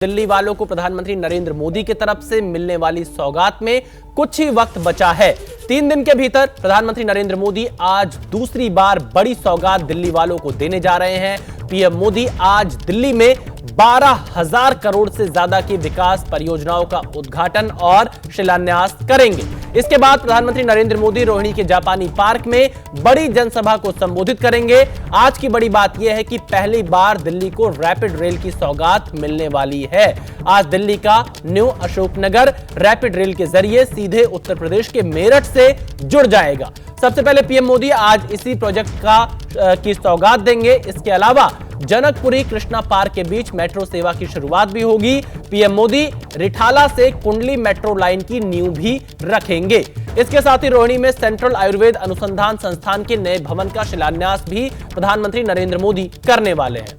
दिल्ली वालों को प्रधानमंत्री नरेंद्र मोदी की तरफ से मिलने वाली सौगात में कुछ ही वक्त बचा है। 3 दिन के भीतर प्रधानमंत्री नरेंद्र मोदी आज दूसरी बार बड़ी सौगात दिल्ली वालों को देने जा रहे हैं। पीएम मोदी आज दिल्ली में 12,000 करोड़ से ज्यादा की विकास परियोजनाओं का उद्घाटन और शिलान्यास करेंगे। इसके बाद प्रधानमंत्री नरेंद्र मोदी रोहिणी के जापानी पार्क में बड़ी जनसभा को संबोधित करेंगे। आज की बड़ी बात यह है कि पहली बार दिल्ली को रैपिड रेल की सौगात मिलने वाली है। आज दिल्ली का न्यू अशोकनगर रैपिड रेल के जरिए सीधे उत्तर प्रदेश के मेरठ से जुड़ जाएगा। सबसे पहले पीएम मोदी आज इसी प्रोजेक्ट की सौगात देंगे। इसके अलावा जनकपुरी कृष्णा पार्क के बीच मेट्रो सेवा की शुरुआत भी होगी। पीएम मोदी रिठाला से कुंडली मेट्रो लाइन की नींव भी रखेंगे। इसके साथ ही रोहिणी में सेंट्रल आयुर्वेद अनुसंधान संस्थान के नए भवन का शिलान्यास भी प्रधानमंत्री नरेंद्र मोदी करने वाले हैं।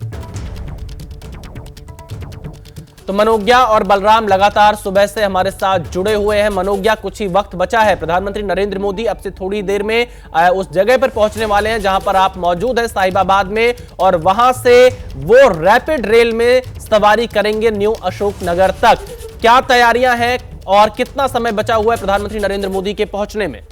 तो मनोज्ञा और बलराम लगातार सुबह से हमारे साथ जुड़े हुए हैं। मनोज्ञा, कुछ ही वक्त बचा है, प्रधानमंत्री नरेंद्र मोदी अब से थोड़ी देर में उस जगह पर पहुंचने वाले हैं जहां पर आप मौजूद हैं, साहिबाबाद में, और वहां से वो रैपिड रेल में सवारी करेंगे न्यू अशोकनगर तक। क्या तैयारियां हैं और कितना समय बचा हुआ है प्रधानमंत्री नरेंद्र मोदी के पहुंचने में?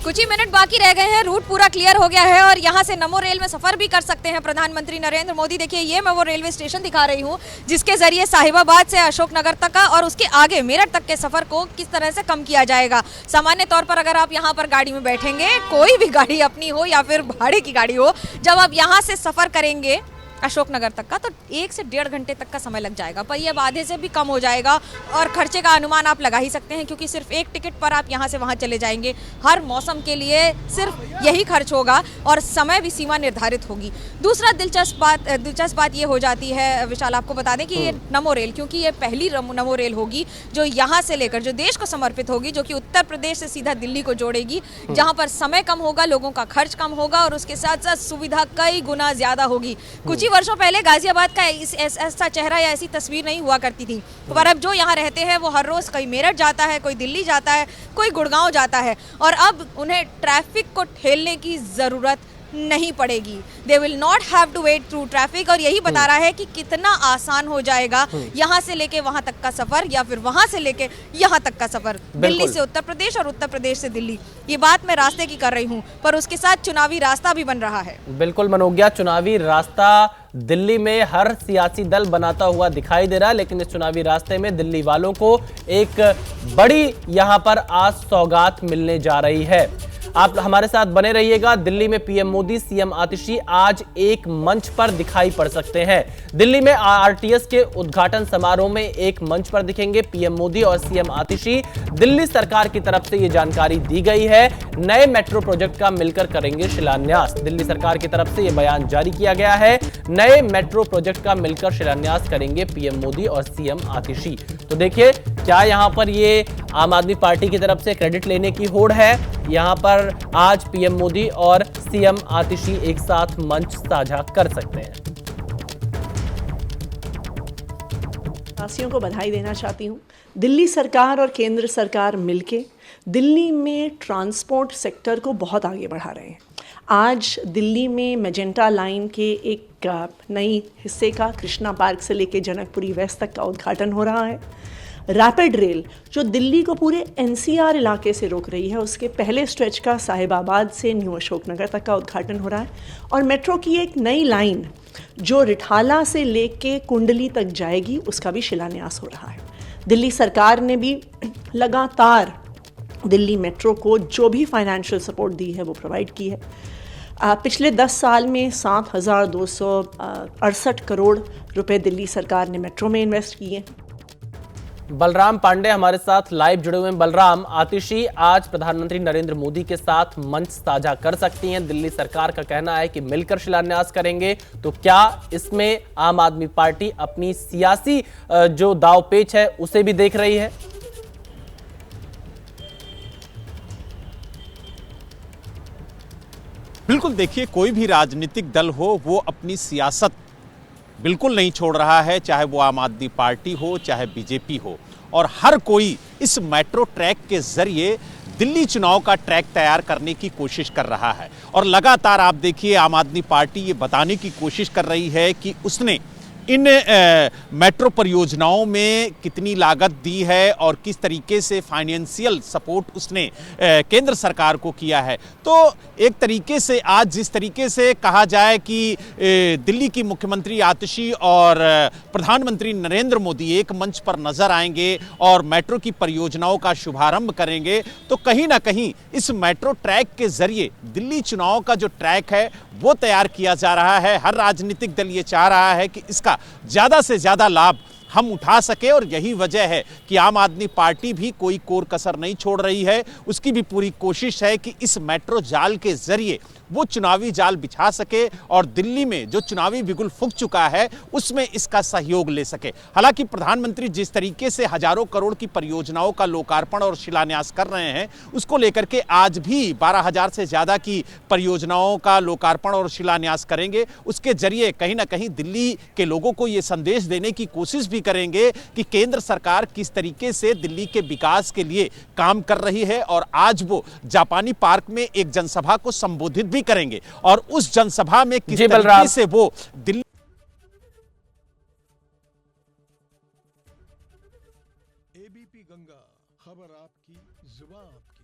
कुछ ही मिनट बाकी रह गए हैं, रूट पूरा क्लियर हो गया है और यहाँ से नमो रेल में सफर भी कर सकते हैं प्रधानमंत्री नरेंद्र मोदी। देखिए, ये मैं वो रेलवे स्टेशन दिखा रही हूँ जिसके जरिए साहिबाबाद से अशोकनगर तक का और उसके आगे मेरठ तक के सफर को किस तरह से कम किया जाएगा। सामान्य तौर पर अगर आप यहाँ पर गाड़ी में बैठेंगे, कोई भी गाड़ी अपनी हो या फिर भाड़े की गाड़ी हो, जब आप यहाँ से सफर करेंगे अशोकनगर तक का, तो 1 से 1.5 घंटे तक का समय लग जाएगा, पर ये अब आधे से भी कम हो जाएगा। और खर्चे का अनुमान आप लगा ही सकते हैं क्योंकि सिर्फ एक टिकट पर आप यहाँ से वहाँ चले जाएंगे। हर मौसम के लिए सिर्फ यही खर्च होगा और समय भी सीमा निर्धारित होगी। दूसरा दिलचस्प बात ये हो जाती है विशाल, आपको बता दें कि ये नमो रेल, क्योंकि ये पहली नमो रेल होगी जो यहाँ से लेकर जो देश को समर्पित होगी, जो कि उत्तर प्रदेश से सीधा दिल्ली को जोड़ेगी, जहाँ पर समय कम होगा, लोगों का खर्च कम होगा और उसके साथ साथ सुविधा कई गुना ज्यादा होगी। कुछ ही वर्षों पहले गाजियाबाद का ऐसा चेहरा या ऐसी तस्वीर नहीं हुआ करती थी, पर अब जो यहाँ रहते हैं वो हर रोज कोई मेरठ जाता है, कोई दिल्ली जाता है, कोई गुड़गांव जाता है और अब उन्हें ट्रैफिक को ठेलने की जरूरत नहीं पड़ेगी। They will not have to wait through traffic. और यही बता रहा है कि कितना आसान हो जाएगा यहाँ से लेके वहां तक का सफर या फिर वहां से लेके यहाँ तक का सफर, दिल्ली से उत्तर प्रदेश और उत्तर प्रदेश से दिल्ली। ये बात मैं रास्ते की कर रही हूँ, पर उसके साथ चुनावी रास्ता भी बन रहा है। बिल्कुल मनोज्ञा, चुनावी रास्ता दिल्ली में हर सियासी दल बनाता हुआ दिखाई दे रहा है, लेकिन इस चुनावी रास्ते में दिल्ली वालों को एक बड़ी यहां पर आज सौगात मिलने जा रही है। आप हमारे साथ बने रहिएगा। दिल्ली में पीएम मोदी, सीएम आतिशी आज एक मंच पर दिखाई पड़ सकते हैं। दिल्ली में आरटीएस के उद्घाटन समारोह में एक मंच पर दिखेंगे पीएम मोदी और सीएम आतिशी। दिल्ली सरकार की तरफ से यह जानकारी दी गई है, नए मेट्रो प्रोजेक्ट का मिलकर करेंगे शिलान्यास। दिल्ली सरकार की तरफ से यह बयान जारी किया गया है, नए मेट्रो प्रोजेक्ट का मिलकर शिलान्यास करेंगे पीएम मोदी और सीएम आतिशी। तो देखिए, क्या यहां पर ये आम आदमी पार्टी की तरफ से क्रेडिट लेने की होड़ है? यहां पर आज पीएम मोदी और सीएम आतिशी एक साथ मंच साझा कर सकते हैं। वासियों को बधाई देना चाहती हूं। दिल्ली सरकार और केंद्र सरकार मिलके दिल्ली में ट्रांसपोर्ट सेक्टर को बहुत आगे बढ़ा रहे हैं। आज दिल्ली में मेजेंटा लाइन के एक नई हिस्से का कृष्णा पार्क से लेके जनकपुरी वेस्ट तक का उद्घाटन हो रहा है। रैपिड रेल जो दिल्ली को पूरे एनसीआर इलाके से रोक रही है, उसके पहले स्ट्रेच का साहिबाबाद से न्यू अशोकनगर तक का उद्घाटन हो रहा है। और मेट्रो की एक नई लाइन जो रिठाला से लेके कुंडली तक जाएगी, उसका भी शिलान्यास हो रहा है। दिल्ली सरकार ने भी लगातार दिल्ली मेट्रो को जो भी फाइनेंशियल सपोर्ट दी है वो प्रोवाइड की है। पिछले 10 साल में 7,268 करोड़ रुपए दिल्ली सरकार ने मेट्रो में इन्वेस्ट किए। बलराम पांडे हमारे साथ लाइव जुड़े हुए हैं। बलराम, आतिशी आज प्रधानमंत्री नरेंद्र मोदी के साथ मंच साझा कर सकती हैं। दिल्ली सरकार का कहना है कि मिलकर शिलान्यास करेंगे, तो क्या इसमें आम आदमी पार्टी अपनी सियासी जो दांवपेच है उसे भी देख रही है? बिल्कुल, देखिए, कोई भी राजनीतिक दल हो वो अपनी सियासत बिल्कुल नहीं छोड़ रहा है, चाहे वो आम आदमी पार्टी हो चाहे बीजेपी हो, और हर कोई इस मेट्रो ट्रैक के जरिए दिल्ली चुनाव का ट्रैक तैयार करने की कोशिश कर रहा है। और लगातार आप देखिए आम आदमी पार्टी ये बताने की कोशिश कर रही है कि उसने इन मेट्रो परियोजनाओं में कितनी लागत दी है और किस तरीके से फाइनेंशियल सपोर्ट उसने केंद्र सरकार को किया है। तो एक तरीके से आज जिस तरीके से कहा जाए कि दिल्ली की मुख्यमंत्री आतिशी और प्रधानमंत्री नरेंद्र मोदी एक मंच पर नजर आएंगे और मेट्रो की परियोजनाओं का शुभारंभ करेंगे, तो कहीं ना कहीं इस मेट्रो ट्रैक के जरिए दिल्ली चुनाव का जो ट्रैक है वो तैयार किया जा रहा है। हर राजनीतिक दल ये चाह रहा है कि इसका ज्यादा से ज्यादा लाभ हम उठा सके और यही वजह है कि आम आदमी पार्टी भी कोई कोर कसर नहीं छोड़ रही है। उसकी भी पूरी कोशिश है कि इस मेट्रो जाल के जरिए वो चुनावी जाल बिछा सके और दिल्ली में जो चुनावी बिगुल फूंक चुका है उसमें इसका सहयोग ले सके। हालांकि प्रधानमंत्री जिस तरीके से हजारों करोड़ की परियोजनाओं का लोकार्पण और शिलान्यास कर रहे हैं, उसको लेकर के आज भी 12,000 से ज्यादा की परियोजनाओं का लोकार्पण और शिलान्यास करेंगे। उसके जरिए कहीं ना कहीं दिल्ली के लोगों को ये संदेश देने की कोशिश भी करेंगे कि केंद्र सरकार किस तरीके से दिल्ली के विकास के लिए काम कर रही है। और आज वो जापानी पार्क में एक जनसभा को संबोधित भी करेंगे और उस जनसभा में किस तरीके से वो दिल्ली एबीपी गंगा, खबर आपकी, जुबान आपकी।